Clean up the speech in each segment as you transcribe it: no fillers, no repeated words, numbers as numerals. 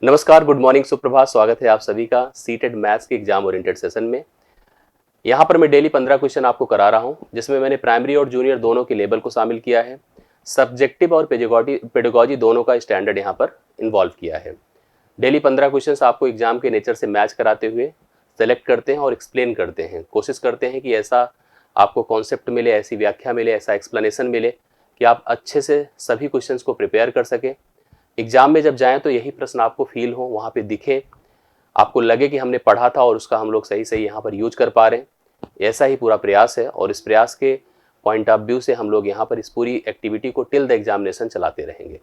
नमस्कार, good morning, सुप्रभात। स्वागत है आप सभी का सीटेड मैथ्स के एग्जाम ओरिएंटेड सेशन में। यहाँ पर मैं डेली 15 क्वेश्चन आपको करा रहा हूँ, जिसमें मैंने प्राइमरी और जूनियर दोनों के लेवल को शामिल किया है। सब्जेक्टिव और पेडागॉजी दोनों का स्टैंडर्ड यहाँ पर इन्वॉल्व किया है। डेली 15 क्वेश्चन आपको एग्जाम के नेचर से मैच कराते हुए सेलेक्ट करते हैं और एक्सप्लेन करते हैं। कोशिश करते हैं कि ऐसा आपको कॉन्सेप्ट मिले, ऐसी व्याख्या मिले, ऐसा एक्सप्लेनेशन मिले कि आप अच्छे से सभी क्वेश्चन को प्रिपेयर कर सकें। एग्जाम में जब जाएं तो यही प्रश्न आपको फील हो, वहाँ पे दिखे, आपको लगे कि हमने पढ़ा था और उसका हम लोग सही सही यहाँ पर यूज कर पा रहे हैं। ऐसा ही पूरा प्रयास है और इस प्रयास के पॉइंट ऑफ व्यू से हम लोग यहाँ पर इस पूरी एक्टिविटी को टिल द एग्जामिनेशन चलाते रहेंगे।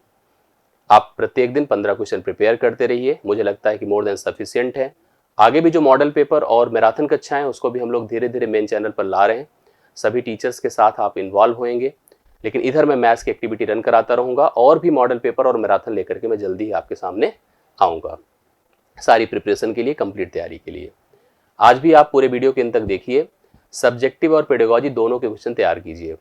आप प्रत्येक दिन 15 क्वेश्चन प्रिपेयर करते रहिए। मुझे लगता है कि मोर देन सफिशिएंट है। आगे भी जो मॉडल पेपर और मैराथन कक्षाएं हैं उसको भी हम लोग धीरे धीरे मेन चैनल पर ला रहे हैं। सभी टीचर्स के साथ आप इन्वॉल्व होंगे, लेकिन इधर मैं मैथ्स की एक्टिविटी रन कराता रहूँगा और भी मॉडल पेपर और मैराथन लेकर के मैं जल्दी ही आपके सामने आऊँगा, सारी प्रिपरेशन के लिए, कंप्लीट तैयारी के लिए। आज भी आप पूरे वीडियो के अंत तक देखिए। सब्जेक्टिव और पेडागॉजी दोनों के क्वेश्चन तैयार कीजिए।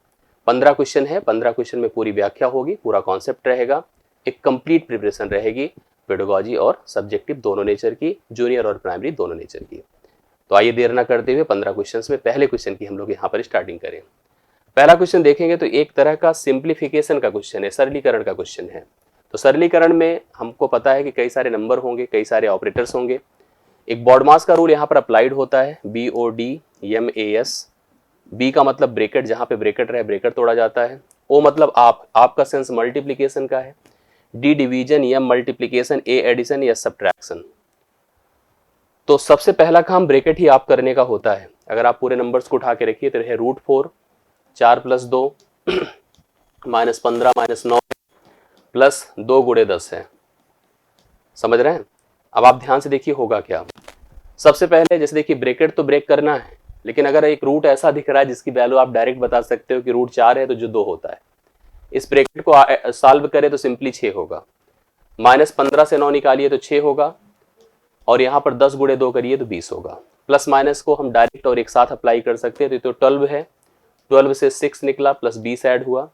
15 क्वेश्चन है, 15 क्वेश्चन में पूरी व्याख्या होगी, पूरा कॉन्सेप्ट रहेगा, एक कंप्लीट प्रिपरेशन रहेगी पेडागॉजी और सब्जेक्टिव दोनों नेचर की, जूनियर और प्राइमरी दोनों नेचर की। तो आइए देर ना करते हुए 15 क्वेश्चन में पहले क्वेश्चन की हम लोग यहाँ पर स्टार्टिंग करें। पहला क्वेश्चन देखेंगे तो एक तरह का सिंप्लीफिकेशन का क्वेश्चन है, सरलीकरण का क्वेश्चन है। तो सरलीकरण में हमको पता है कि कई सारे नंबर होंगे, कई सारे ऑपरेटर्स होंगे। एक बॉडमास का रूल यहाँ पर अप्लाइड होता है, BODMAS। बी का मतलब ब्रेकेट, जहाँ पे ब्रेकेट रहे ब्रेकेट तोड़ा जाता है। ओ मतलब आपका सेंस मल्टीप्लीकेशन का है। D division, M multiplication, A addition, या सब्ट्रैक्शन। तो सबसे पहला काम ब्रेकेट ही आप करने का होता है। अगर आप पूरे नंबर्स को उठा के रखिए तो रहे √4, 4 + 2 -15 -9 प्लस 2 × 10 है। समझ रहे हैं? अब आप ध्यान से देखिए होगा क्या। सबसे पहले जैसे देखिए ब्रेकेट तो ब्रेक करना है, लेकिन अगर एक रूट ऐसा दिख रहा है जिसकी वैल्यू आप डायरेक्ट बता सकते हो कि √4 है तो जो 2 होता है, इस ब्रेकेट को सॉल्व करें तो सिंपली 6 होगा। -15 से 9 निकालिए तो 6 होगा, और यहाँ पर 10 × 2 करिए तो 20 होगा। प्लस माइनस को हम डायरेक्ट और एक साथ अप्लाई कर सकते हैं। तो 12 है, 12 से 6 निकला, प्लस 20 ऐड हुआ।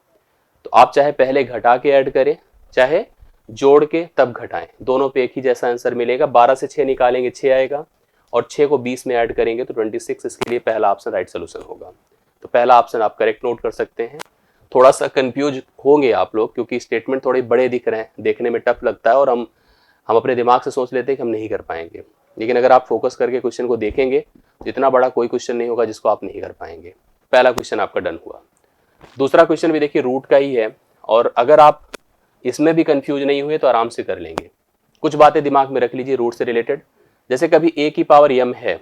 तो आप चाहे पहले घटा के ऐड करें, चाहे जोड़ के तब घटाएं, दोनों पे एक ही जैसा आंसर मिलेगा। 12 से 6 निकालेंगे 6 आएगा, और 6 को 20 में ऐड करेंगे तो 26। इसके लिए पहला ऑप्शन राइट सोल्यूशन होगा। तो पहला ऑप्शन आप करेक्ट नोट कर सकते हैं। थोड़ा सा कंफ्यूज होंगे आप लोग क्योंकि स्टेटमेंट थोड़े बड़े दिख रहे हैं, देखने में टफ लगता है, और हम अपने दिमाग से सोच लेते हैं कि हम नहीं कर पाएंगे। लेकिन अगर आप फोकस करके क्वेश्चन को देखेंगे तो इतना बड़ा कोई क्वेश्चन नहीं होगा जिसको आप नहीं कर पाएंगे। पहला क्वेश्चन आपका डन हुआ। दूसरा क्वेश्चन भी देखिए रूट का ही है, और अगर आप इसमें भी कंफ्यूज नहीं हुए तो आराम से कर लेंगे। कुछ बातें दिमाग में रख लीजिए रूट से रिलेटेड। जैसे कभी a की पावर m है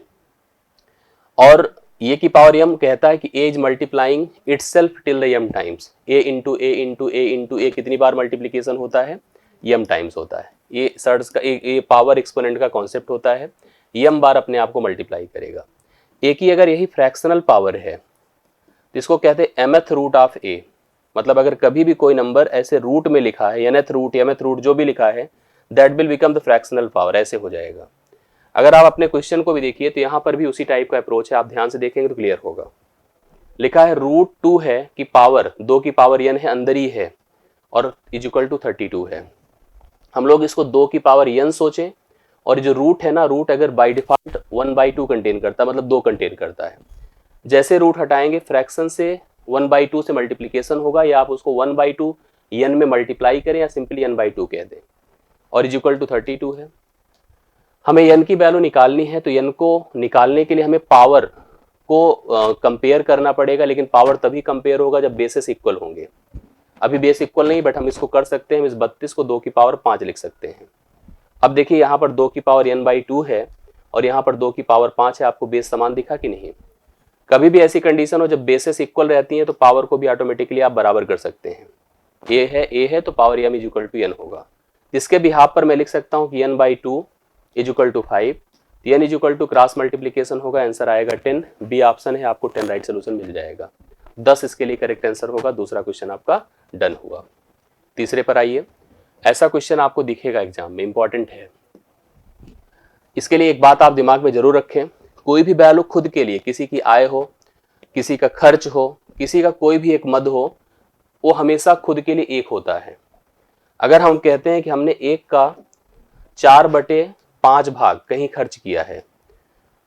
और a की पावर m कहता है कि a is multiplying itself till the m times. a into a into a into a कितनी बार मल्टीप्लीकेशन होता है? m टाइम्स होता है। ये सर्ट्स का ये पावर एक्सपोनेंट का कॉन्सेप्ट होता है, m बार अपने आप को मल्टीप्लाई करेगा। a की अगर यही फ्रैक्शनल पावर है तो इसको कहते हैं mth रूट ऑफ a। मतलब अगर कभी भी कोई नंबर ऐसे रूट में लिखा है, nth रूट, mth रूट जो भी लिखा है, that will become the fractional power, ऐसे हो जाएगा। अगर आप अपने क्वेश्चन को भी देखिए तो यहाँ पर भी उसी टाइप का अप्रोच है, आप ध्यान से देखेंगे तो क्लियर होगा। लिखा है √2 है कि पावर 2 की पावर n है, अंदर ही है, और इक्वल टू 32 है। हम लोग इसको 2 की पावर n सोचें, और जो रूट है ना, रूट अगर बाय डिफॉल्ट 1/2 कंटेन करता है, मतलब 2 कंटेन करता है। जैसे रूट हटाएंगे फ्रैक्शन से 1/2 से मल्टीप्लीकेशन होगा, या आप उसको 1/2 n में मल्टीप्लाई करें, या सिंपली n/2 कह दें, और इक्वल टू 32 है। हमें n की वैल्यू निकालनी है, तो n को निकालने के लिए हमें पावर को कंपेयर करना पड़ेगा, लेकिन पावर तभी कंपेयर होगा जब बेसेस इक्वल होंगे। अभी बेस इक्वल नहीं, बट हम इसको कर सकते हैं। इस 32 को 2 की पावर 5 लिख सकते हैं। अब देखिए यहाँ पर 2 की पावर n/2 है और यहाँ पर 2 की पावर 5 है। आपको बेस समान दिखा कि नहीं? कभी भी ऐसी कंडीशन हो जब बेसेस इक्वल रहती हैं तो पावर को भी ऑटोमेटिकली आप बराबर कर सकते हैं। a है तो power m equal to n होगा। जिसके बिहाफ पर मैं लिख सकता हूँ कि n/2 equal to 5। n equal to cross multiplication होगा, आंसर आएगा 10। बी ऑप्शन है, आपको 10 राइट सोल्यूशन मिल जाएगा। 10 इसके लिए करेक्ट आंसर होगा। दूसरा क्वेश्चन आपका डन हुआ। तीसरे पर आइए। ऐसा क्वेश्चन आपको दिखेगा एग्जाम में, इंपॉर्टेंट है। इसके लिए एक बात आप दिमाग में जरूर रखें, कोई भी वैल्यू खुद के लिए, किसी की आय हो, किसी का खर्च हो, किसी का कोई भी एक मद हो, वो हमेशा खुद के लिए एक होता है। अगर हम कहते हैं कि हमने 1 का 4/5 भाग कहीं खर्च किया है,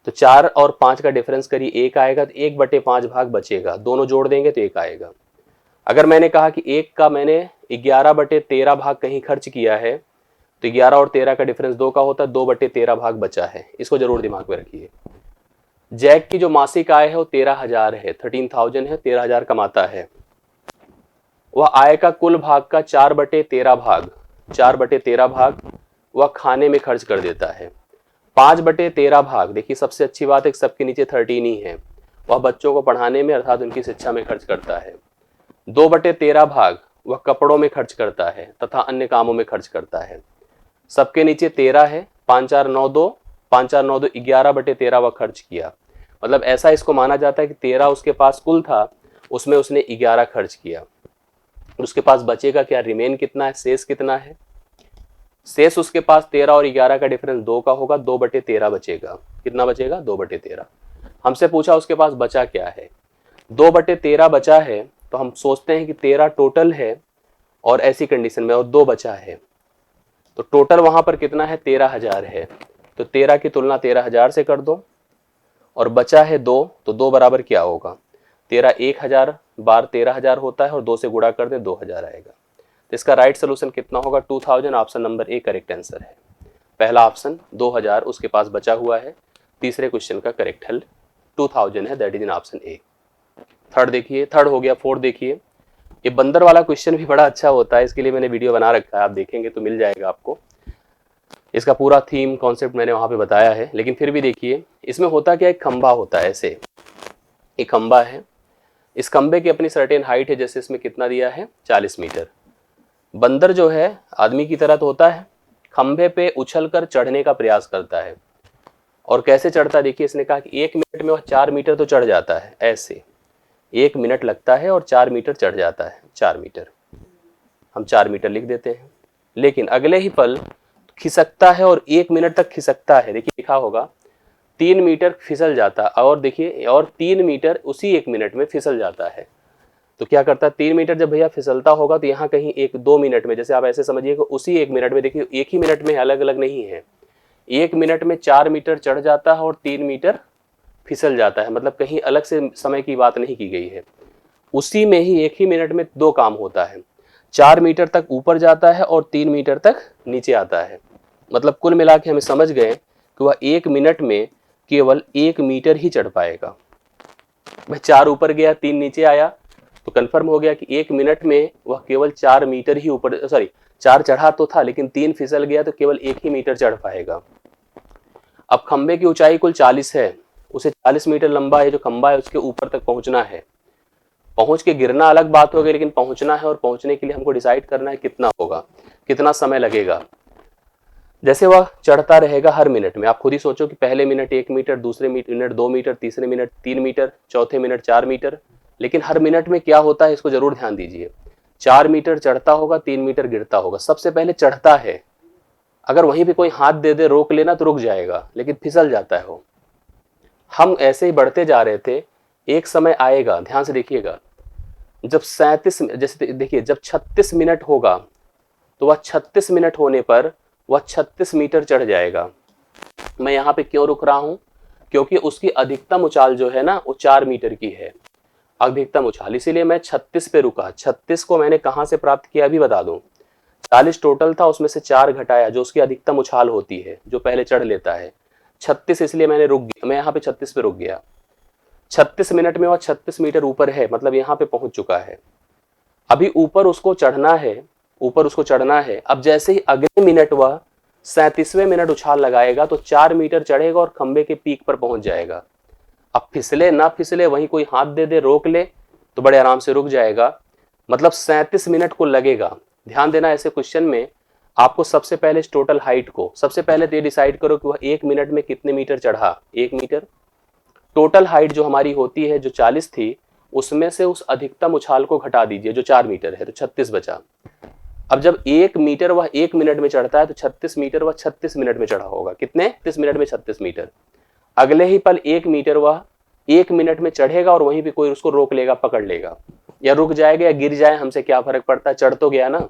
तो 4 और 5 का डिफरेंस करिए 1 आएगा, तो 1/5 भाग बचेगा, दोनों जोड़ देंगे तो 1 आएगा। अगर मैंने कहा कि 1 का मैंने 11/13 भाग कहीं खर्च किया है, तो 11 और 13 का डिफरेंस 2 का होता है, 2/13 भाग बचा है। इसको जरूर दिमाग में रखिए। जैक की जो मासिक आय है वो 13,000 है, 13,000 है, 13,000 कमाता है। वह आय का कुल भाग का 4/13 भाग वह खाने में खर्च कर देता है। 5/13 भाग, देखिए सबसे अच्छी बात है कि सबके नीचे 13 ही है, वह बच्चों को पढ़ाने में अर्थात उनकी शिक्षा में खर्च करता है। 2/13 भाग वह कपड़ों में खर्च करता है तथा अन्य कामों में खर्च करता है। सबके नीचे 13 है, 5 4 9 2, 5 4 9 2, 11/13 वह खर्च किया। मतलब ऐसा इसको माना जाता है कि 13 उसके पास कुल था, उसमें उसने 11 खर्च किया। उसके पास बचेगा क्या, रिमेन कितना है, शेष कितना है? शेष उसके पास 13 और 11 का डिफरेंस 2 का होगा, 2/13 बचेगा। कितना बचेगा? 2/13। हमसे पूछा उसके पास बचा क्या है, 2/13 बचा है, तो हम सोचते हैं कि 13 टोटल है और ऐसी कंडीशन में और 2 बचा है, तो टोटल वहां पर कितना है, 13,000 है। तो 13 की तुलना 13,000 से कर दो और बचा है 2, तो 2 बराबर क्या होगा, 13 1000 बार 13,000 होता है और 2 से गुणा कर दे 2,000 आएगा। तो इसका राइट सोल्यूशन कितना होगा, 2000। Option number A correct answer है। पहला ऑप्शन 2000 उसके पास बचा हुआ है, तीसरे क्वेश्चन का करेक्ट हल 2000 है, that is in option A. Third देखिए, थर्ड हो गया। फोर्थ देखिए, ये बंदर वाला क्वेश्चन भी बड़ा अच्छा होता है, इसके लिए मैंने वीडियो बना रखा है, आप देखेंगे तो मिल जाएगा आपको। इसका पूरा थीम कॉन्सेप्ट मैंने वहां पे बताया है, लेकिन फिर भी देखिए इसमें होता क्या, एक खंबा होता है, ऐसे एक खंबा है, इस खंबे की अपनी सर्टेन हाइट है, जैसे इसमें कितना दिया है, 40 मीटर। बंदर जो है आदमी की तरह तो होता है, खंबे पे उछलकर चढ़ने का प्रयास करता है। और कैसे चढ़ता है, देखिए इसने कहा कि 1 मिनट में वह 4 मीटर तो चढ़ जाता है, ऐसे 1 मिनट लगता है और 4 मीटर चढ़ जाता है, 4 मीटर, हम 4 मीटर लिख देते हैं। लेकिन अगले ही पल खिसकता है और 1 मिनट तक खिसकता है, देखिए लिखा होगा 3 मीटर फिसल जाता, और देखिए और 3 मीटर उसी 1 मिनट में फिसल जाता है। तो क्या करता है, 3 मीटर जब भैया फिसलता होगा तो यहाँ कहीं 1-2 मिनट में, जैसे आप ऐसे समझिए कि उसी 1 मिनट में, देखिए एक ही मिनट में, अलग अलग नहीं है, 1 मिनट में 4 मीटर चढ़ जाता है और 3 मीटर फिसल जाता है, मतलब कहीं अलग से समय की बात नहीं की गई है। उसी में ही एक ही मिनट में 2 काम होता है, 4 मीटर तक ऊपर जाता है और 3 मीटर तक नीचे आता है। मतलब कुल मिला के हमें समझ गए कि वह 1 मिनट में केवल 1 मीटर ही चढ़ पाएगा। वह 4 ऊपर गया, 3 नीचे आया, तो कंफर्म हो गया कि 1 मिनट में वह केवल 4 मीटर ही ऊपर, 4 चढ़ा तो था लेकिन 3 फिसल गया, तो केवल 1 ही मीटर चढ़ पाएगा। अब खंबे की ऊंचाई कुल 40 है, उसे 40 मीटर लंबा है जो खंबा है उसके ऊपर तक पहुंचना है। पहुंच के गिरना अलग बात हो गई, लेकिन पहुंचना है, और पहुंचने के लिए हमको डिसाइड करना है कितना होगा, कितना समय लगेगा। जैसे वह चढ़ता रहेगा हर मिनट में, आप खुद ही सोचो कि पहले मिनट 1 मीटर, दूसरे मिनट 2 मीटर, तीसरे मिनट 3 मीटर, चौथे मिनट 4 मीटर, लेकिन हर मिनट में क्या होता है इसको जरूर ध्यान दीजिए। 4 मीटर चढ़ता होगा, 3 मीटर गिरता होगा। सबसे पहले चढ़ता है, अगर वहीं पे कोई हाथ दे दे रोक लेना तो रुक जाएगा, लेकिन फिसल जाता है वो। हम ऐसे ही बढ़ते जा रहे थे, एक समय आएगा, ध्यान से देखिएगा, जब 37, जैसे देखिए जब 36 मिनट होगा तो वह 36 मिनट होने पर वह 36 मीटर चढ़ जाएगा। मैं यहाँ पे क्यों रुक रहा हूं, क्योंकि उसकी अधिकतम उछाल जो है ना वो 4 मीटर की है, अधिकतम उछाल, इसीलिए मैं 36 पे रुका। 36 को मैंने कहां से प्राप्त किया अभी बता दूं, 40 टोटल था, उसमें से 4 घटाया जो उसकी अधिकतम उछाल होती है, जो पहले चढ़ लेता है, 36, इसलिए मैंने रुक गया, मैं यहाँ पे 36 पे रुक गया। 36 मिनट में वह 36 मीटर ऊपर है, मतलब यहाँ पे पहुंच चुका है। अभी ऊपर उसको चढ़ना है, ऊपर उसको चढ़ना है। अब जैसे ही अगले मिनट वह 37वें मिनट उछाल लगाएगा तो 4 मीटर चढ़ेगा और खंबे के पीक पर पहुंच जाएगा। अब फिसले ना फिसले, वहीं कोई हाथ दे दे रोक ले तो बड़े आराम से रुक जाएगा, मतलब 37 मिनट को लगेगा। ध्यान देना, ऐसे क्वेश्चन में आपको सबसे पहले इस टोटल हाइट को, सबसे पहले तो ये डिसाइड करो कि वह 1 मिनट में कितने मीटर चढ़ा, 1 मीटर। टोटल हाइट जो हमारी होती है जो 40 थी, उसमें से उस अधिकतम उछाल को घटा दीजिए जो 4 मीटर है, तो 36 बचा। अब जब 1 मीटर वह 1 मिनट में चढ़ता है तो 36 मीटर वह 36 मिनट में चढ़ा होगा। कितने? 36 मिनट में 36 मीटर। अगले ही पल 1 मीटर वह 1 मिनट में चढ़ेगा और वहीं पे कोई उसको रोक लेगा, पकड़ लेगा, या रुक जाएगा या गिर जाए, हमसे क्या फर्क पड़ता है, चढ़ तो गया ना।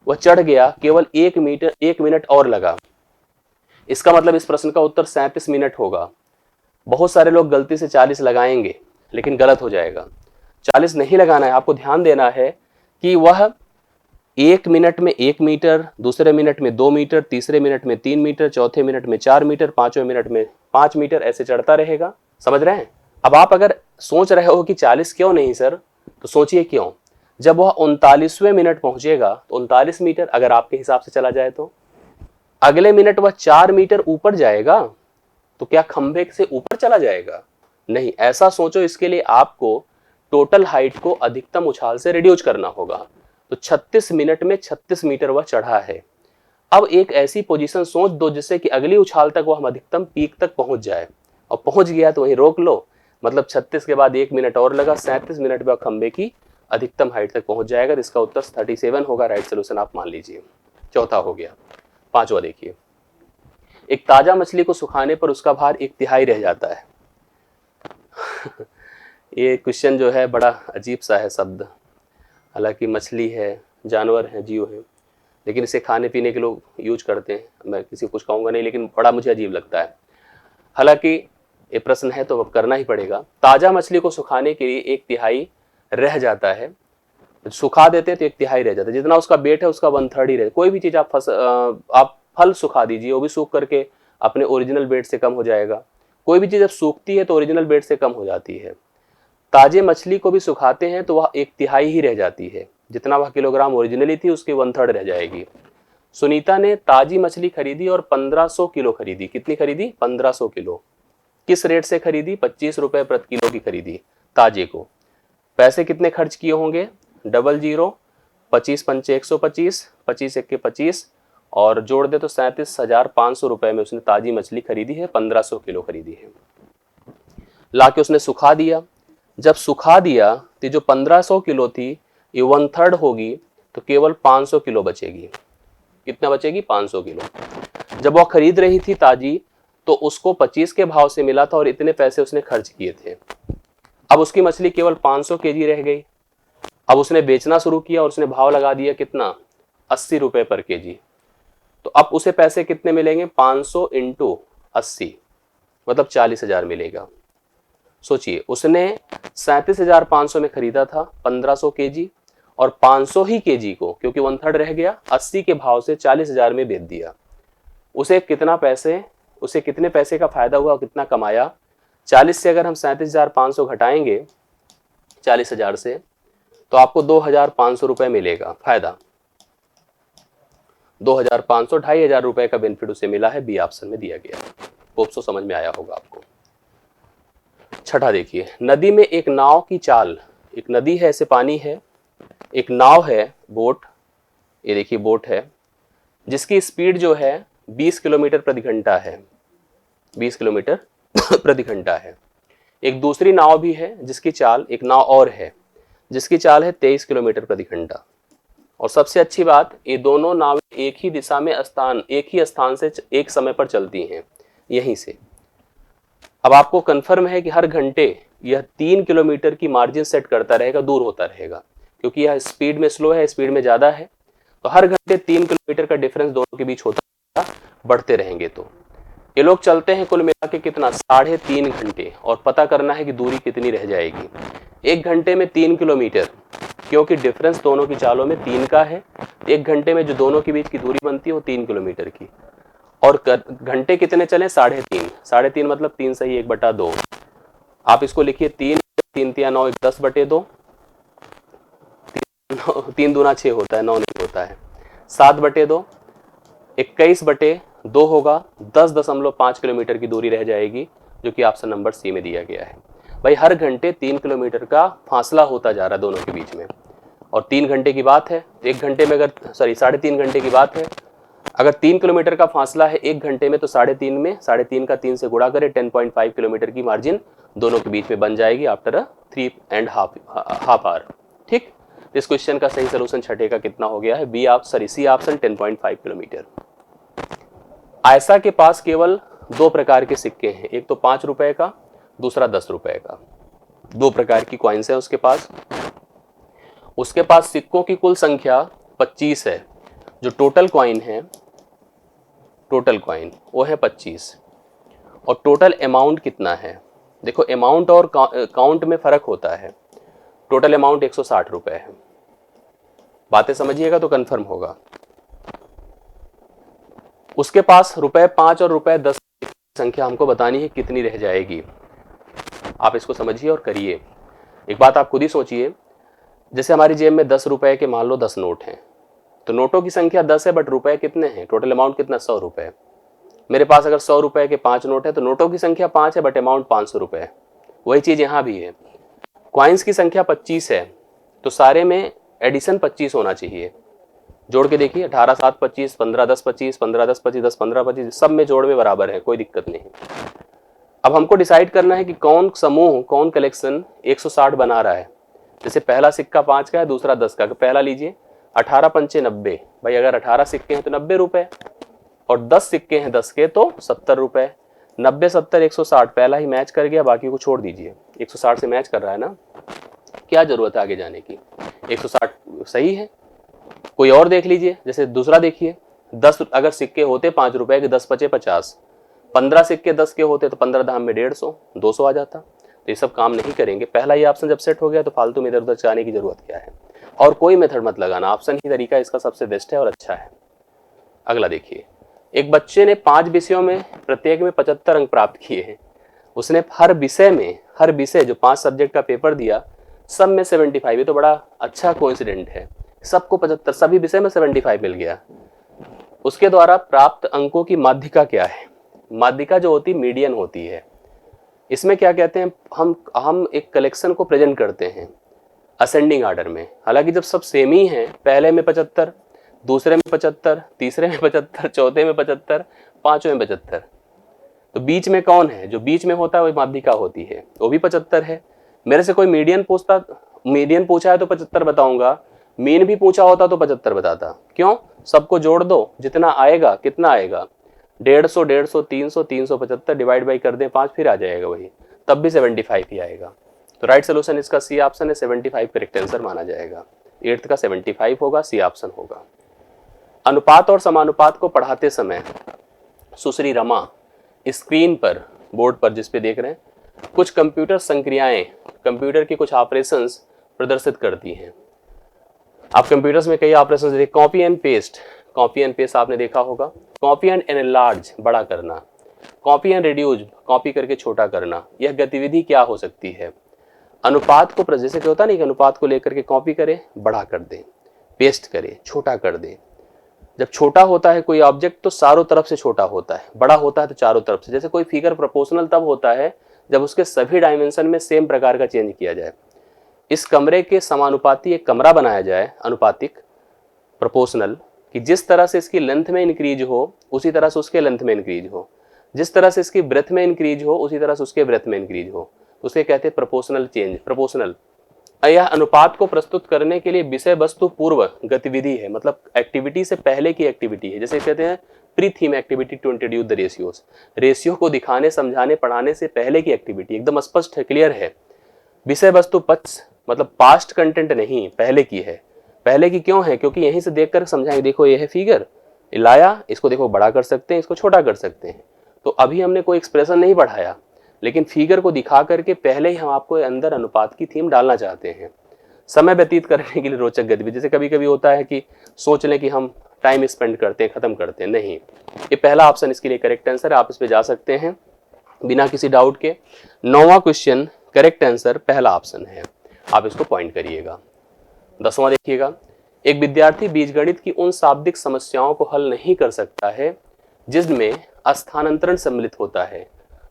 वह चढ़ गया, केवल 1 मिनट और लगा। इसका मतलब इस प्रश्न का उत्तर 37 मिनट होगा। बहुत सारे लोग गलती से 40 लगाएंगे, लेकिन गलत हो जाएगा। 40 नहीं लगाना है, आपको ध्यान देना है कि वह 1 मिनट में 1 मीटर, दूसरे मिनट में 2 मीटर, तीसरे मिनट में 3 मीटर, चौथे मिनट में 4 मीटर, पांचवें मिनट में 5 मीटर, ऐसे चढ़ता रहेगा। समझ रहे हैं? अब आप अगर सोच रहे हो कि 40 क्यों नहीं सर, तो सोचिए क्यों। जब वह 39वें मिनट पहुंचेगा तो 39 मीटर अगर आपके हिसाब से चला जाए तो अगले मिनट वह 4 मीटर ऊपर जाएगा, तो क्या खंभे से ऊपर चला जाएगा? नहीं, ऐसा सोचो। इसके लिए आपको टोटल हाइट को अधिकतम उछाल से रिड्यूस करना होगा। तो 36 मिनट में 36 मीटर वह चढ़ा है। अब एक ऐसी पोजीशन सोच दो जिससे कि अगली उछाल तक वह अधिकतम पीक तक पहुंच जाए, और पहुंच गया तो वहीं रोक लो। मतलब 36 के बाद 1 मिनट और लगा, 37 मिनट में खंबे की अधिकतम हाइट तक पहुंच जाएगा। तो इसका उत्तर 37 होगा। राइट सोल्यूशन आप मान लीजिए। चौथा हो गया। पांचवा देखिए, एक ताजा मछली को सुखाने पर उसका भार 1/3 रह जाता है। ये क्वेश्चन जो है बड़ा अजीब सा है शब्द। हालांकि मछली है, जानवर है, जीव है, लेकिन इसे खाने पीने के लोग यूज करते हैं। मैं किसी को कुछ कहूँगा नहीं, लेकिन बड़ा मुझे अजीब लगता है। हालांकि ये प्रश्न है तो अब करना ही पड़ेगा। ताजा मछली को सुखाने के लिए 1/3 रह जाता है। सुखा देते हैं तो 1/3 रह जाता है। जितना उसका वेट है उसका 1/3 ही रह। कोई भी चीज आप फल सुखा दीजिए, वो भी सूख करके अपने ओरिजिनल वेट से कम हो जाएगा। कोई भी चीज जब सूखती है तो ओरिजिनल वेट से कम हो जाती है। ताजे मछली को भी सुखाते हैं तो वह 1/3 ही रह जाती है। जितना वह किलोग्राम ओरिजिनली थी उसकी 1/3 रह जाएगी। सुनीता ने ताजी मछली खरीदी और 1500 किलो खरीदी। कितनी खरीदी? 1500 किलो। किस रेट से खरीदी? 25 रुपए प्रति किलो की खरीदी ताजे को। पैसे कितने खर्च किए होंगे? 00, 25 पंचे 125, 25 1 के 25, और जोड़ दे तो 37,500 रुपए में उसने ताजी मछली खरीदी है। 1500 किलो खरीदी है। लाके उसने सुखा दिया। जब सुखा दिया तो जो 1500 किलो थी ये 1/3 होगी, तो केवल 500 किलो बचेगी। कितना बचेगी? 500 किलो। जब वो खरीद रही थी ताजी तो उसको 25 के भाव से मिला था और इतने पैसे उसने खर्च किए थे। अब उसकी मछली केवल 500 केजी रह गई। अब उसने बेचना शुरू किया और उसने भाव लगा दिया कितना? 80 रुपए पर केजी। तो अब उसे पैसे कितने मिलेंगे? 500 इंटू 80, मतलब 40,000 मिलेगा। सोचिए, उसने 37,500 में खरीदा था 1500 केजी, और 500 ही केजी को, क्योंकि 1/3 रह गया, 80 के भाव से 40,000 में बेच दिया। उसे कितने पैसे का फायदा हुआ, कितना कमाया? 40 से अगर हम 37,500 घटाएंगे 40,000 से, तो आपको 2,500 रुपए मिलेगा फायदा। 2,500, 2,500 रुपए का बेनिफिट उसे मिला है। बी ऑप्शन में दिया गया। होप सो समझ में आया होगा आपको। छठा देखिए, नदी में एक नाव की चाल। एक नदी है, ऐसे पानी है, एक नाव है, बोट, ये देखिए बोट है, जिसकी स्पीड जो है 20 किलोमीटर प्रति घंटा है। 20 किलोमीटर प्रति घंटा है। एक दूसरी नाव भी है जिसकी चाल, एक नाव और है जिसकी चाल है 23 किलोमीटर प्रति घंटा। और सबसे अच्छी बात, ये दोनों नावें एक ही दिशा में एक ही स्थान से एक समय पर चलती हैं, यहीं से। अब आपको कंफर्म है कि हर घंटे यह 3 किलोमीटर की मार्जिन सेट करता रहेगा, दूर होता रहेगा, क्योंकि यह स्पीड में स्लो है, स्पीड में ज्यादा है। तो हर घंटे 3 किलोमीटर का डिफरेंस दोनों के बीच होता रहेगा, बढ़ते रहेंगे। तो ये लोग चलते हैं कुल मिला के कितना? 3.5 घंटे। और पता करना है कि दूरी कितनी रह जाएगी। 1 घंटे में 3 किलोमीटर, क्योंकि डिफरेंस दोनों की चालों में 3 का है। 1 घंटे में जो दोनों के बीच की दूरी बनती है वो 3 किलोमीटर की। और घंटे कितने चले? 3.5। 3.5 मतलब 3 सही 1/2। आप इसको लिखिए 3 3 3 9 10/2। 3 दूना 6 होता है, 9 नहीं होता है। 7/2, 21/2 होगा। 10.5 किलोमीटर की दूरी रह जाएगी, जो कि ऑप्शन नंबर सी में दिया गया है। भाई हर घंटे 3 किलोमीटर का फासला होता जा रहा है दोनों के बीच में। और 3 घंटे की बात है, 1 घंटे में अगर 3.5 घंटे की बात है, अगर 3 किलोमीटर का फासला है 1 घंटे में, तो 3.5 में 3.5 का 3 से गुणा करें, 10.5 किलोमीटर की मार्जिन दोनों के बीच में बन जाएगी आफ्टर 3.5 आवर। ठीक, इस क्वेश्चन का सही सोल्यूशन छठे का कितना हो गया है? C option 10.5 kilometre. आयशा के पास केवल 2 प्रकार के सिक्के हैं, एक तो 5 रुपए का, दूसरा 10 रुपए का। 2 प्रकार की कॉइन्स है उसके पास। उसके पास सिक्कों की कुल संख्या 25 है। जो टोटल कॉइन है टोटल कॉइन वो है 25 और टोटल अमाउंट कितना है, देखो अमाउंट और काउंट में फर्क होता है। टोटल अमाउंट 160 रुपए है। बातें समझिएगा तो कंफर्म होगा। उसके पास रुपए 5 और रुपए 10 संख्या हमको बतानी है कितनी रह जाएगी। आप इसको समझिए और करिए। एक बात आप खुद ही सोचिए, जैसे हमारी जेब में 10 रुपए के मान लो 10 नोट हैं, तो नोटों की संख्या 10 है बट रुपए कितने हैं, टोटल अमाउंट कितना, 100 रुपए। मेरे पास अगर 100 रुपए के 5 नोट है तो नोटों की संख्या 5 है बट अमाउंट 500 रुपए है। वही चीज यहां भी है। क्वाइंस की संख्या 25 है तो सारे में एडिशन 25 होना चाहिए। जोड़ के देखिए, 18 7 25, 15 10 25, 15 10 25, 10 15 25, सब में जोड़ में बराबर है, कोई दिक्कत नहीं। अब हमको डिसाइड करना है कि कौन समूह, कौन कलेक्शन 160 बना रहा है। जैसे पहला सिक्का 5 का है, दूसरा 10 का। पहला लीजिए, 18 पंचे 90। भाई अगर 18 सिक्के हैं तो 90 रुपए और 10 सिक्के हैं 10 के तो 70 रुपए। 90 70 160, पहला ही मैच कर गया, बाकी को छोड़ दीजिए। 160 से मैच कर रहा है ना, क्या जरूरत है आगे जाने की। 160 सही है। कोई और देख लीजिए, जैसे दूसरा देखिए, 10 अगर सिक्के होते 5 रुपए के, 10 पचे 50, 15 सिक्के 10 के होते तो 15 धाम में 150, 200 आ जाता। तो ये सब काम नहीं करेंगे। पहला ही ऑप्शन जब सेट हो गया तो फालतू में इधर उधर जाने की जरूरत क्या है। और कोई मेथड मत लगाना, ऑप्शन ही तरीका इसका सबसे बेस्ट है और अच्छा है। अगला देखिए, एक बच्चे ने 5 विषयों में प्रत्येक में 75 अंक प्राप्त किए हैं। उसने हर विषय जो 5 सब्जेक्ट का पेपर दिया, सब में 75। ये तो बड़ा अच्छा कोइंसिडेंट है, सबको 75, सभी विषय में 75 मिल गया। उसके द्वारा प्राप्त अंकों की माध्यिका क्या है। माध्यिका जो होती मीडियन होती है। इसमें क्या कहते हैं, हम एक कलेक्शन को प्रेजेंट करते हैं असेंडिंग ऑर्डर में। हालांकि जब सब सेम ही हैं, पहले में 75, दूसरे में 75, तीसरे में 75, चौथे में 75, पांचवें में 75, तो बीच में कौन है, जो बीच में होता है वही माध्यिका होती है, वो भी 75 है। मेरे से कोई मीडियन पूछा है तो 75 बताऊंगा, मीन भी पूछा होता तो 75 बताता। क्यों, सबको जोड़ दो, जितना आएगा, कितना आएगा, 150 150 300 375 डिवाइड बाई कर दें 5, फिर आ जाएगा वही, तब भी 75 ही आएगा। तो राइट सोल्यूशन इसका सी ऑप्शन है, 75 करेक्ट आंसर माना जाएगा। 8th का 75 होगा, सी ऑप्शन होगा। अनुपात और समानुपात को पढ़ाते समय सुश्री रमा स्क्रीन पर, बोर्ड पर जिस पे देख रहे हैं, कुछ कंप्यूटर संक्रियाएं, कंप्यूटर की कुछ ऑपरेशंस प्रदर्शित करती हैं। आप कंप्यूटर्स में कई ऑपरेशंस देखिए, कॉपी एंड पेस्ट आपने देखा होगा। कॉपी एंड एनलार्ज, बड़ा करना। कॉपी एंड रिड्यूस, कॉपी करके छोटा करना। यह गतिविधि क्या हो सकती है। अनुपात को, जैसे क्या होता है ना कि अनुपात को लेकर के कॉपी करे, बड़ा कर दे, पेस्ट करे, छोटा कर दे। जब छोटा होता है कोई ऑब्जेक्ट तो चारों तरफ से छोटा होता है, बड़ा होता है तो चारों तरफ से। जैसे कोई फिगर प्रोपोर्शनल तब होता है जब उसके सभी डायमेंशन में सेम प्रकार का चेंज किया जाए। इस कमरे के समानुपाती एक कमरा बनाया जाए, अनुपातिक प्रोपोर्शनल, कि जिस तरह से इसकी लेंथ में इंक्रीज हो उसी तरह से उसके लेंथ में इंक्रीज हो, जिस तरह से इसकी ब्रेथ में इंक्रीज हो उसी तरह से उसके ब्रेथ में इंक्रीज हो, उसे कहते हैं प्रोपोर्शनल चेंज, प्रोपोर्शनल। यह अनुपात को प्रस्तुत करने के लिए विषय वस्तु पूर्व गतिविधि है, मतलब एक्टिविटी से पहले की एक्टिविटी है। जैसे कहते हैं pre theme activity to introduce the ratios, ratio को दिखाने, समझाने, पढ़ाने से पहले की एक्टिविटी, एकदम स्पष्ट है, क्लियर है। विषय वस्तु पक्ष मतलब पास्ट कंटेंट नहीं, पहले की है। पहले की क्यों है, क्योंकि यहीं से देखकर समझाएंगे। देखो ये है फिगर, लाया, इसको देखो बड़ा कर सकते हैं, इसको छोटा कर सकते हैं। तो अभी हमने कोई एक्सप्रेशन नहीं बढ़ाया, लेकिन फिगर को दिखा करके पहले ही हम आपको अंदर अनुपात की थीम डालना चाहते हैं। समय व्यतीत करने के लिए रोचक गतिविधि, जैसे कभी कभी होता है कि सोच लें कि हम टाइम स्पेंड करते हैं, खत्म करते हैं, नहीं। ये पहला ऑप्शन इसके लिए करेक्ट आंसर है, आप इस पे जा सकते हैं बिना किसी डाउट के। 9वां क्वेश्चन करेक्ट आंसर पहला ऑप्शन है, आप इसको पॉइंट करिएगा। 10वां देखिएगा, एक विद्यार्थी बीजगणित की उन शाब्दिक समस्याओं को हल नहीं कर सकता है जिसमें स्थानांतरण सम्मिलित होता है।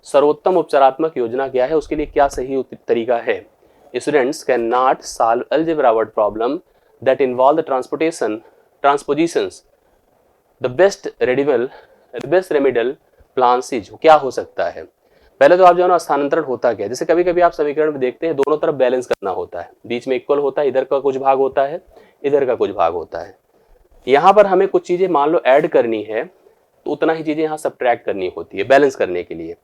सर्वोत्तम उपचारात्मक योजना क्या है, उसके लिए क्या सही तरीका है। Students can not solve algebra word problem that involve the transpositions. The best remedial plan is, क्या हो सकता है। पहले तो आप जो है ना, स्थानांतरण होता क्या है। जैसे कभी कभी आप समीकरण में देखते हैं दोनों तरफ बैलेंस करना होता है, बीच में इक्वल होता है, इधर का कुछ भाग होता है, इधर का कुछ भाग होता है। यहाँ पर हमें कुछ चीजें मान लो ऐड करनी है तो उतना ही चीजें यहाँ सब्ट्रैक्ट करनी होती है बैलेंस करने के लिए।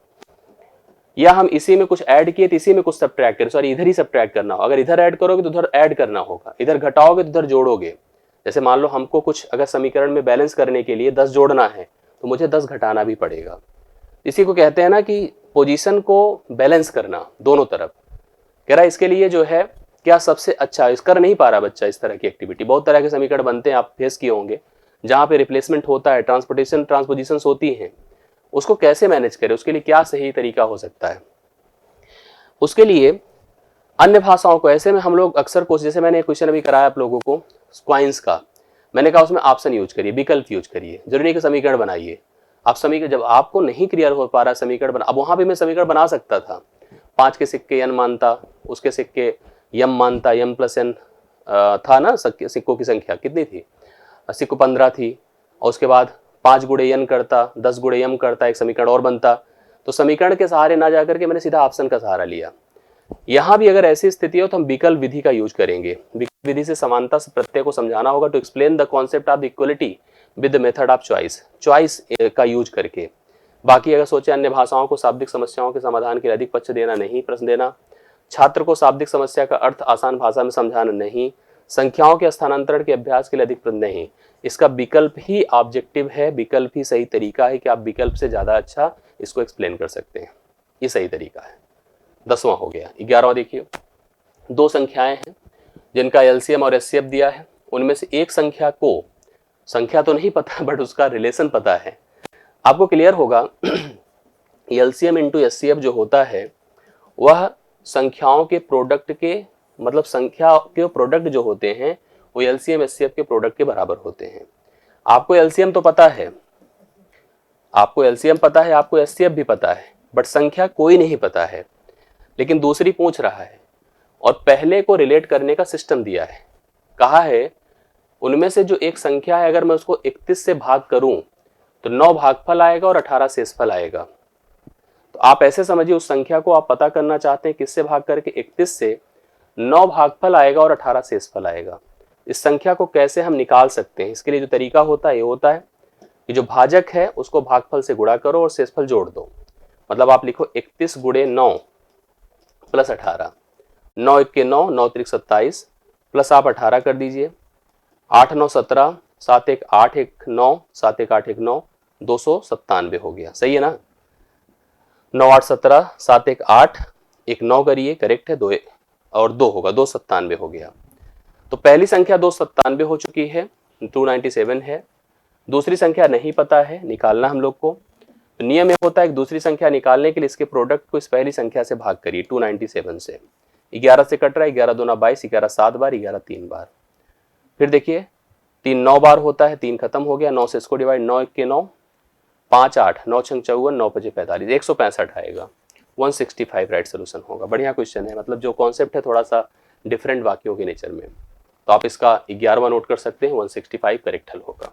या हम इसी में कुछ ऐड किए तो इसी में कुछ सब्ट्रैक्ट करें, सॉरी इधर ही सब्ट्रैक्ट करना हो। अगर इधर ऐड करोगे तो उधर ऐड करना होगा, इधर घटाओगे तो उधर जोड़ोगे। जैसे मान लो हमको कुछ अगर समीकरण में बैलेंस करने के लिए 10 जोड़ना है तो मुझे 10 घटाना भी पड़ेगा। इसी को कहते हैं ना कि पोजीशन को बैलेंस करना दोनों तरफ। कह रहा है इसके लिए जो है क्या सबसे अच्छा, इस कर नहीं पा रहा बच्चा इस तरह की एक्टिविटी। बहुत तरह के समीकरण बनते हैं, आप फेस किए होंगे, जहां पे रिप्लेसमेंट होता है, ट्रांसपोजिशन होती हैं, उसको कैसे मैनेज करें, उसके लिए क्या सही तरीका हो सकता है। उसके लिए अन्य भाषाओं को ऐसे में हम लोग अक्सर कोशिश, जैसे मैंने क्वेश्चन अभी कराया आप लोगों को क्वाइंस का, मैंने कहा उसमें ऑप्शन यूज करिए, विकल्प यूज करिए, जरूरी नहीं कि समीकरण बनाइए। आप समीकरण, जब आपको नहीं क्लियर हो पा रहा समीकरण बना, अब वहां भी मैं समीकरण बना सकता था, 5 के सिक्के n मानता, उसके सिक्के यम मानता, यम प्लस एन था ना, सिक्कों की संख्या कितनी थी, सिक्कों 15 थी, और उसके बाद 5 गुणे n करता, 10 गुणे यम करता, एक समीकरण और बनता। तो समीकरण के सहारे ना जाकर के मैंने सीधा ऑप्शन का सहारा लिया। यहां भी अगर ऐसी स्थिति हो तो हम विकल्प विधि का यूज करेंगे। विकल्प विधि से समानता से प्रत्यय को समझाना होगा, to explain the concept of equality with the method of choice का यूज करके। बाकी अगर सोचे अन्य भाषाओं को शाब्दिक समस्याओं के समाधान के लिए अधिक पक्ष देना नहीं, प्रश्न देना, छात्र को शाब्दिक समस्या का अर्थ आसान भाषा में समझाना नहीं, संख्याओं के स्थानांतरण के अभ्यास के लिए अधिक प्रश्न नहीं। इसका विकल्प ही ऑब्जेक्टिव है, विकल्प ही सही तरीका है कि आप विकल्प से ज्यादा अच्छा इसको एक्सप्लेन कर सकते हैं, ये सही तरीका है। 10वां हो गया। 11वां देखिए, दो संख्याएं हैं जिनका एलसीएम और एचसीएफ दिया है, उनमें से एक संख्या को, संख्या तो नहीं पता बट उसका रिलेशन पता है। आपको क्लियर होगा एलसीएम इंटू एचसीएफ जो होता है वह संख्याओं के प्रोडक्ट के, मतलब संख्या के प्रोडक्ट जो होते हैं वो एलसीएम एचसीएफ के प्रोडक्ट के बराबर होते हैं। आपको एलसीएम तो पता है, आपको एलसीएम पता है, आपको एचसीएफ भी पता है, बट संख्या कोई नहीं पता है। लेकिन दूसरी पूछ रहा है और पहले को रिलेट करने का सिस्टम दिया है, कहा है उनमें से जो एक संख्या है अगर मैं उसको 31 से भाग करूं तो 9 भागफल आएगा और 18 शेषफल आएगा। तो आप ऐसे समझिए उस संख्या को आप पता करना चाहते हैं किससे भाग करके, 31 से 9 भागफल आएगा और 18 शेषफल आएगा। इस संख्या को कैसे हम निकाल सकते हैं, इसके लिए जो तरीका होता है ये होता है कि जो भाजक है उसको भागफल से गुणा करो और शेषफल जोड़ दो। मतलब आप लिखो 31 गुणे 9 प्लस 18, 9 1 के 9, 9 3 27 प्लस आप 18 कर दीजिए, 8 9 17, 7 1 8 1 9, 7 1 8 1 9, 297 हो गया। सही है ना, 9 8 17, 7 1 8 1 9 करिए, करेक्ट है, 2 और 2 होगा, 297 हो गया। तो पहली संख्या 297 हो चुकी है, 297 है। दूसरी संख्या नहीं पता है, निकालना हम लोग को। तो नियम ये होता है कि दूसरी संख्या निकालने के लिए इसके प्रोडक्ट को इस पहली संख्या से भाग करिए, 297 से। 11 से कट रहा है, 11 दूना 22, 11 7 बार, 11 3 बार। फिर देखिए 3 9 बार होता है, 3 खत्म हो गया, 9 से इसको डिवाइड, 9 1 के 9, 5 8, 9 6 54, 9 5 45, 165 आएगा, 165 राइट सोल्यूशन होगा। बढ़िया क्वेश्चन है, मतलब जो कॉन्सेप्ट है थोड़ा सा डिफरेंट वाक्यों के नेचर में, तो आप इसका 11वां नोट कर सकते हैं, 165 करेक्ट हल होगा।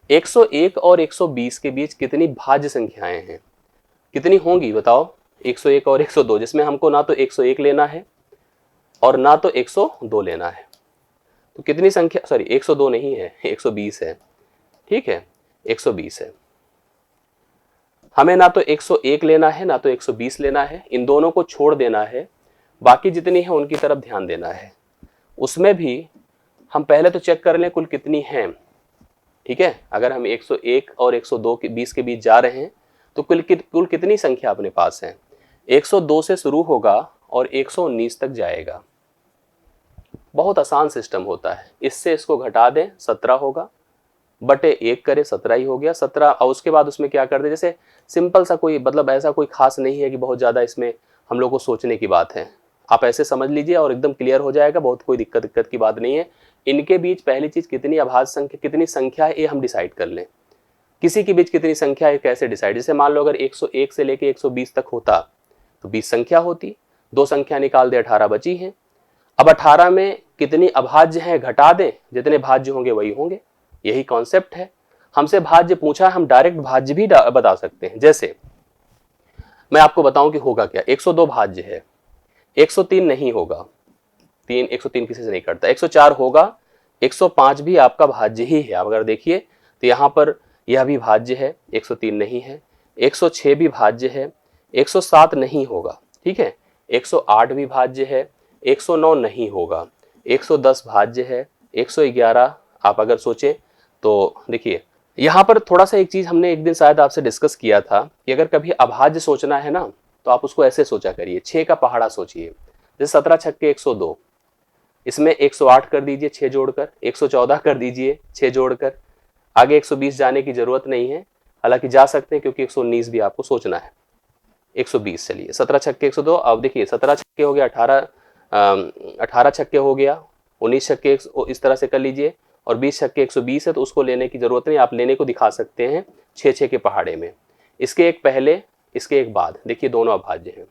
101 और 120 के बीच कितनी भाज्य संख्याएं हैं, कितनी होंगी बताओ। 101 और 102, जिसमें हमको ना तो 101 लेना है और ना तो 102 लेना है, तो कितनी संख्या, सॉरी 102 नहीं है, 120 है, ठीक है 120 है। हमें ना तो 101 लेना है ना तो 120 लेना है, इन दोनों को छोड़ देना है, बाकी जितनी है उनकी तरफ ध्यान देना है। उसमें भी हम पहले तो चेक कर लें कुल कितनी हैं, ठीक है। अगर हम 101 और 102 के 20 के बीच जा रहे हैं तो कुल कितनी संख्या अपने पास है। 102 से शुरू होगा और 119 तक जाएगा। बहुत आसान सिस्टम होता है, इससे इसको घटा दें 17 होगा, बटे 1 करें 17 ही हो गया, 17। और उसके बाद उसमें क्या कर दे, जैसे सिंपल सा कोई, मतलब ऐसा कोई खास नहीं है कि बहुत ज़्यादा इसमें हम लोग को सोचने की बात है। आप ऐसे समझ लीजिए और एकदम क्लियर हो जाएगा, बहुत कोई दिक्कत की बात नहीं है। इनके बीच पहली चीज कितनी अभाज्य संख्या, कितनी संख्या है ये हम डिसाइड कर लें। किसी के बीच कितनी संख्या है कैसे डिसाइड, जैसे मान लो अगर 101 से लेके 120 तक होता तो 20 संख्या होती, 2 संख्या निकाल दे 18 बची हैं। अब 18 में कितनी अभाज्य हैं घटा दें, जितने भाज्य होंगे वही होंगे, यही कॉन्सेप्ट है। हमसे भाज्य पूछा, हम डायरेक्ट भाज्य भी बता सकते हैं। जैसे मैं आपको बताऊं कि होगा क्या, 102 भाज्य है, 103 नहीं होगा, 103 किसी से नहीं करता, 104 होगा, 105 भी आपका भाज्य ही है। आप अगर देखिए तो यहाँ पर यह भी भाज्य है, 103 नहीं है, 106 भी भाज्य है, 107 नहीं होगा, ठीक है, 108 भी भाज्य है, 109 नहीं होगा, 110 भाज्य है, 111 आप अगर सोचें तो देखिए यहाँ पर थोड़ा सा एक चीज हमने एक दिन शायद आपसे डिस्कस किया था कि अगर कभी अभाज्य सोचना है ना तो आप उसको ऐसे सोचा करिए, 6 का पहाड़ा सोचिए। जैसे 17 छक्के 102, इसमें 108 कर दीजिए 6 जोड़कर, 114 कर दीजिए 6 जोड़कर, आगे 120 जाने की जरूरत नहीं है, हालांकि जा सकते हैं क्योंकि 119 भी आपको सोचना है। 120 चलिए, 17 छक्के 102। अब देखिए 17 छक्के हो गया, 18 छक्के हो गया, 19 छक्के इस तरह से कर लीजिए, और 20 छक्के 120 है तो उसको लेने की जरूरत नहीं, आप लेने को दिखा सकते हैं 6 के पहाड़े में। इसके एक पहले इसके एक बाद, देखिए दोनों अभाज्य हैं।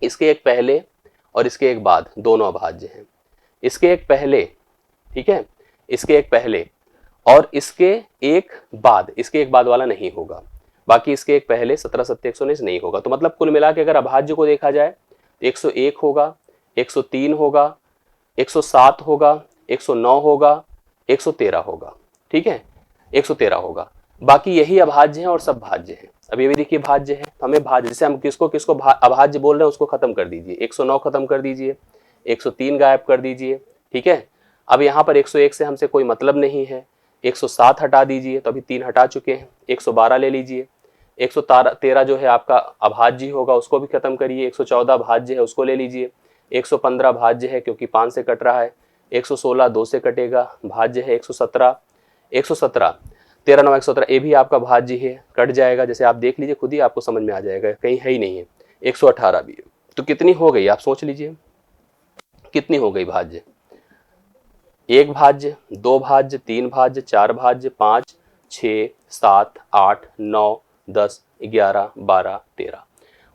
इसके एक पहले और इसके एक बाद दोनों अभाज्य हैं। इसके एक पहले, ठीक है, इसके एक पहले और इसके एक बाद वाला नहीं होगा, बाकी इसके एक पहले 17 सत्ते 119 नहीं होगा। तो मतलब कुल मिला के अगर अभाज्य को देखा जाए तो 101 होगा, 103 होगा, 107 होगा, 109 होगा, 113 होगा, ठीक है, 113 होगा। बाकी यही अभाज्य हैं और सब भाज्य हैं। अब ये भी देखिए भाज्य है, तो हमें भाज्य, जैसे हम किसको किसको अभाज्य बोल रहे हैं उसको खत्म कर दीजिए, 109 खत्म कर दीजिए, 103 गायब कर दीजिए, ठीक है। अब यहाँ पर 101 से हमसे कोई मतलब नहीं है, 107 हटा दीजिए, तो अभी 3 हटा चुके हैं, 112 ले लीजिए, 113 जो है आपका अभाज्य होगा उसको भी खत्म करिए, 114 भाज्य है उसको ले लीजिए, 115 भाज्य है क्योंकि 5 से कट रहा है, 116 2 से कटेगा, भाज्य है 117, 13 9 117 ये भी आपका भाज्य है, कट जाएगा, जैसे आप देख लीजिए खुद ही आपको समझ में आ जाएगा, कहीं है ही नहीं है। 118 भी है, तो कितनी हो गई आप सोच लीजिए, कितनी हो गई भाज्य? 1 भाज्य, 2 भाज्य, 3 भाज्य, 4 भाज्य, 5 6 7 8 9 10 11 12 13।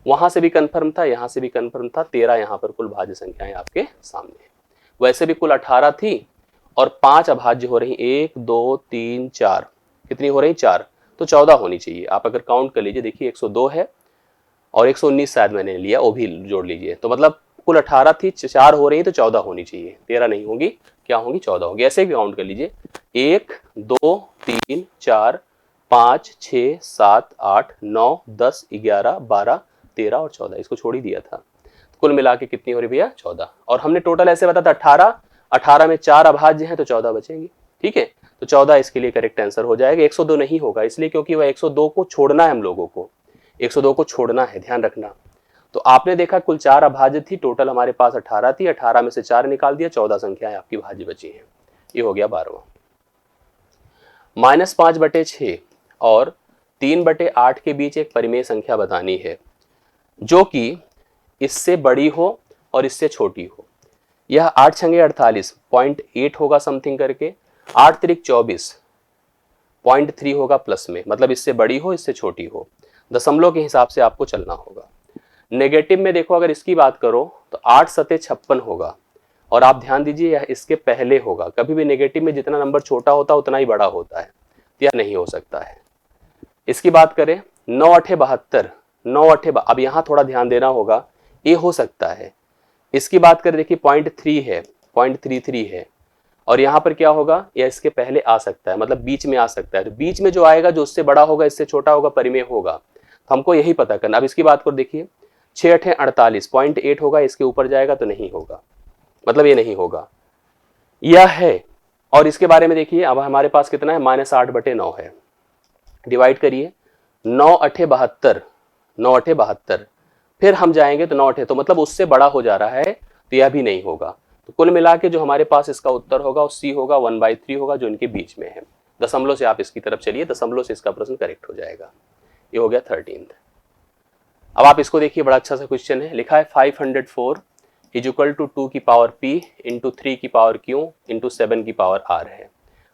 वहां से भी कंफर्म था, यहां से भी कंफर्म था, 13 यहां पर कुल भाज्य संख्याएं आपके सामने है। वैसे भी कुल 18 थी और 5 अभाज्य हो रही, 1 2 3 4, कितनी हो रही 4, तो 14 होनी चाहिए। आप अगर काउंट कर लीजिए, देखिए 102 है और 119 शायद मैंने लिया, वो भी जोड़ लीजिए, तो मतलब कुल 18 थी, 4 हो रही है तो 14 होनी चाहिए, 13 नहीं होगी, क्या होंगी 14 होगी। ऐसे भी काउंट कर लीजिए, 1 2 3 4 5 6 7 8 9 10 11 12 13 और 14, इसको छोड़ ही दिया था। कुल मिला के कितनी हो रही भैया 14, और हमने टोटल ऐसे बताया था 18 में 4 अभाज्य हैं तो 14 बचेंगे, ठीक है। तो 14 इसके लिए करेक्ट आंसर हो जाएगा। 102 नहीं होगा इसलिए क्योंकि वह 102 को छोड़ना है, हम लोगों को 102 को छोड़ना है, ध्यान रखना। तो आपने देखा कुल 4 अभाज्य थी, टोटल हमारे पास 18 थी, 18 में से 4 निकाल दिया, 14 संख्याएं आपकी भाज्य बची हैं। ये हो गया 12वां। -5/6 और 3/8 के बीच एक परिमेय संख्या बतानी है जो कि इससे बड़ी हो और इससे छोटी हो। यह 8 छंगे 48 0.8 होगा समथिंग करके, 8 त्रिक 24 0.3 होगा प्लस में, मतलब इससे बड़ी हो इससे छोटी हो, दशमलव के हिसाब से आपको चलना होगा। नेगेटिव में देखो अगर इसकी बात करो तो 8 सते 56 होगा, और आप ध्यान दीजिए यह इसके पहले होगा। कभी भी नेगेटिव में जितना नंबर छोटा होता है उतना ही बड़ा होता है, यह नहीं हो सकता है। इसकी बात करें 9 8 72, 9 8, अब यहां थोड़ा ध्यान देना होगा, ये हो सकता है। इसकी बात करें देखिए 0.3 है, 0.33 है, और यहां पर क्या होगा, यह इसके पहले आ सकता है, मतलब बीच में आ सकता है। तो बीच में जो आएगा जो उससे बड़ा होगा इससे छोटा होगा परिमेय होगा, तो हमको यही पता करना। अब इसकी बात करो, देखिए 6 8 48 0.8 होगा, इसके ऊपर जाएगा तो नहीं होगा, मतलब ये नहीं होगा, यह है। और इसके बारे में देखिए अब हमारे पास कितना है, -8/9 है, डिवाइड करिए, 9 8 72, 9 8 72, फिर हम जाएंगे तो 9 8, तो मतलब उससे बड़ा हो जा रहा है, तो यह भी नहीं होगा। तो कुल मिला के जो हमारे पास इसका उत्तर होगा वो सी होगा, 1/3 होगा, जो इनके बीच में है। दशमलव से आप इसकी तरफ चलिए, दशमलव से इसका प्रश्न करेक्ट हो जाएगा। ये हो गया 13th। अब आप इसको देखिए, बड़ा अच्छा सा क्वेश्चन है, लिखा है 504 इज इक्वल टू 2 की पावर p इंटू 3 की पावर q इंटू 7 की पावर r है।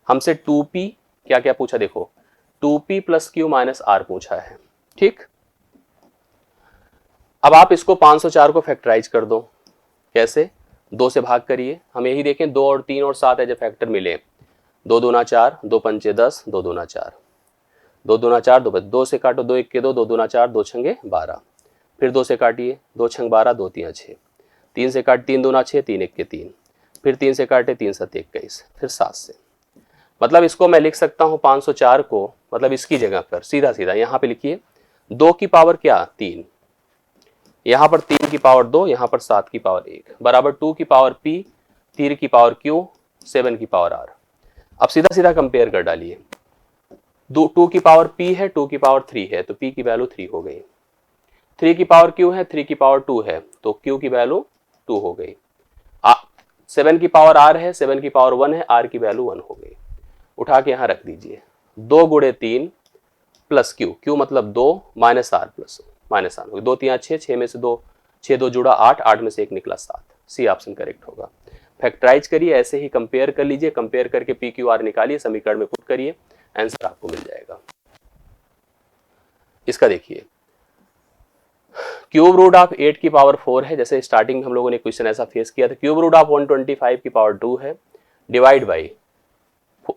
हमसे 2p क्या क्या पूछा, देखो 2p plus q minus r पूछा है, ठीक। अब आप इसको 504 को फैक्टराइज कर दो, कैसे, 2 से भाग करिए। हम यही देखें 2 और 3 और 7 एज ए फैक्टर मिले, 2 दूना 4, 2 पंचे 10, 2 दूना 4, 2 दूना 4, 2 से काटो, 2 1 के 2, 2 दूना 4, 2 छंगे 12, फिर 2 से काटिए, 2 छंग 12, 2 3 6, 3 से काट 3 दूना 6, 3 1 के 3, फिर 3 से काटे 3 7 21, फिर 7 से। मतलब इसको मैं लिख सकता हूँ 504 को, मतलब इसकी जगह पर सीधा सीधा यहाँ पे लिखिए 2 की पावर क्या 3, यहाँ पर 3 की पावर 2, यहाँ पर 7 की पावर 1, बराबर 2 की पावर p, 3 की पावर q, 7 की पावर r। अब सीधा सीधा कंपेयर कर डालिए, 2 की पावर p है, 2 की पावर 3 है, तो p की वैल्यू 3 हो गई। 3 की पावर q है, 3 की पावर 2 है, तो q की वैल्यू 2 हो गई। 7 की पावर r है, 7 की पावर 1 है, r की वैल्यू 1 हो गई। उठा के यहां रख दीजिए। 2 गुणे 3 प्लस q मतलब 2 minus r plus minus r, 2 3 6, 6 में से 2, 6 2 जुड़ा 8, 8 में से 1 निकला 7। सी ऑप्शन करेक्ट होगा। फैक्टराइज करिए, ऐसे ही कंपेयर कर लीजिए, कंपेयर करके पी क्यू आर निकालिए, समीकरण में पुट करिए, आंसर आपको मिल जाएगा। इसका देखिए, क्यूब रूट ऑफ 8 की पावर 4 है, जैसे स्टार्टिंग में हम लोगों ने क्वेश्चन ऐसा फेस किया था। क्यूब रूट ऑफ 125 की पावर 2 है, divide by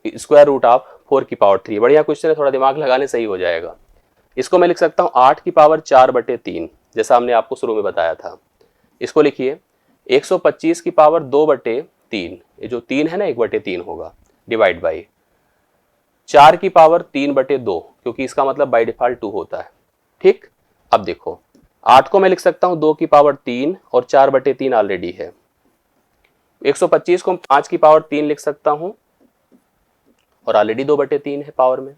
square root of 4 की पावर 3। बढ़िया क्वेश्चन है, थोड़ा दिमाग लगाने सही हो जाएगा। इसको मैं लिख सकता हूँ 8 की पावर 4/3, जैसा हमने आपको शुरू में बताया था। इसको लिखिए 125 की पावर 2/3, ये जो 3 है ना 1/3 होगा, डिवाइड बाई 4 की पावर 3/2, क्योंकि इसका मतलब बाई डिफॉल्ट 2 होता है। ठीक, अब देखो 8 को मैं लिख सकता हूं 2 की पावर 3 और 4/3 ऑलरेडी है। 125 को 5 की पावर 3 लिख सकता हूं और ऑलरेडी 2/3 है पावर में,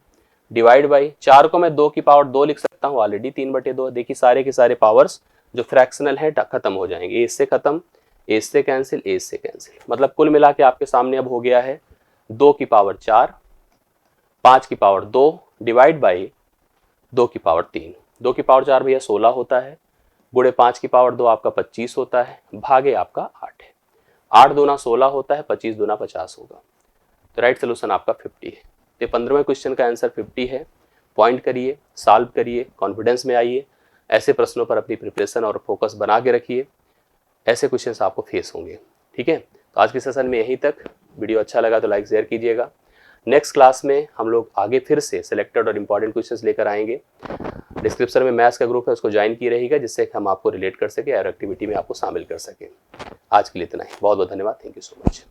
डिवाइड बाई 4 को मैं 2 की पावर 2 लिख सकता हूं, ऑलरेडी 3/2। देखिए सारे के सारे पावर्स जो फ्रैक्शनल है खत्म हो जाएंगे, इससे खत्म, इससे कैंसिल, इससे कैंसिल, मतलब कुल मिला के आपके सामने अब हो गया है 2 की पावर 4, 5 की पावर 2 डिवाइड बाई 2 की पावर 3। 2 की पावर 4 भैया 16 होता है, गुणे 5 की पावर 2 आपका 25 होता है, भागे आपका 8 है। 8 दूना 16 होता है, 25 दूना 50 होगा, तो राइट सोल्यूशन आपका 50 है। तो 15वें क्वेश्चन का आंसर 50 है। पॉइंट करिए, सॉल्व करिए, कॉन्फिडेंस में आइए, ऐसे प्रश्नों पर अपनी प्रिपरेशन और फोकस बना के रखिए, ऐसे क्वेश्चंस आपको फेस होंगे। ठीक है, तो आज के सेशन में यहीं तक। वीडियो अच्छा लगा तो लाइक शेयर कीजिएगा। नेक्स्ट क्लास में हम लोग आगे फिर से सिलेक्टेड और इंपॉर्टेंट क्वेश्चंस लेकर आएंगे। डिस्क्रिप्शन में मैथ्स का ग्रुप है, उसको ज्वाइन किए रहिएगा, जिससे हम आपको रिलेट कर सके और एक्टिविटी में आपको शामिल कर सकें। आज के लिए इतना ही, बहुत बहुत धन्यवाद, थैंक यू सो मच।